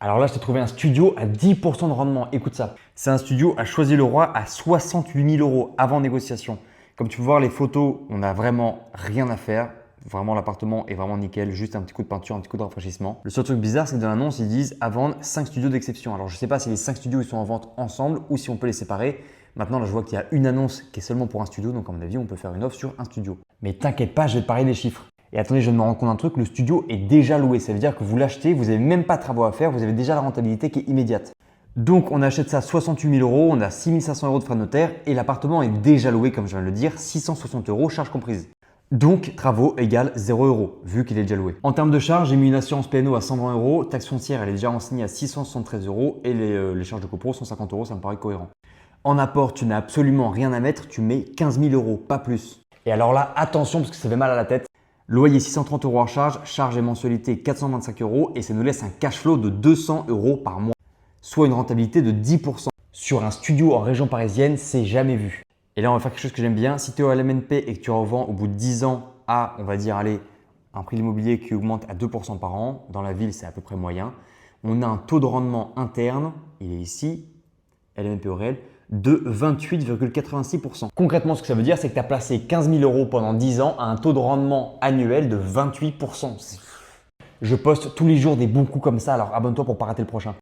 Alors là, je t'ai trouvé un studio à 10% de rendement. Écoute ça. C'est un studio à Choisy-le-Roi à 68 000 € avant négociation. Comme tu peux voir les photos, on n'a vraiment rien à faire. Vraiment, l'appartement est vraiment nickel. Juste un petit coup de peinture, un petit coup de rafraîchissement. Le seul truc bizarre, c'est que dans l'annonce, ils disent à vendre 5 studios d'exception. Alors, je ne sais pas si les 5 studios ils sont en vente ensemble ou si on peut les séparer. Maintenant, là, je vois qu'il y a une annonce qui est seulement pour un studio. Donc, à mon avis, on peut faire une offre sur un studio. Mais t'inquiète pas, je vais te parler des chiffres. Et attendez, je viens de me rendre compte d'un truc, le studio est déjà loué. Ça veut dire que vous l'achetez, vous n'avez même pas de travaux à faire, vous avez déjà la rentabilité qui est immédiate. Donc on achète ça 68 000 €, on a 6 500 € de frais de notaire et l'appartement est déjà loué, comme je viens de le dire, 660 €, charges comprises. Donc travaux égale 0 € vu qu'il est déjà loué. En termes de charges, j'ai mis une assurance P&O à 120 €, taxe foncière elle est déjà renseignée à 673 € et les charges de copro 150 €, ça me paraît cohérent. En apport, tu n'as absolument rien à mettre, tu mets 15 000 €, pas plus. Et alors là, attention parce que ça fait mal à la tête. Loyer 630 € en charge, charges et mensualité 425 € et ça nous laisse un cash flow de 200 € par mois, soit une rentabilité de 10%. Sur un studio en région parisienne, c'est jamais vu. Et là, on va faire quelque chose que j'aime bien. Si tu es au LMNP et que tu revends au bout de 10 ans à, on va dire, allez, un prix de l'immobilier qui augmente à 2% par an, dans la ville, c'est à peu près moyen. On a un taux de rendement interne, il est ici, LMNP au réel, de 28,86%. Concrètement, ce que ça veut dire, c'est que tu as placé 15 000 € pendant 10 ans à un taux de rendement annuel de 28%. Je poste tous les jours des bons coups comme ça, alors abonne-toi pour ne pas rater le prochain.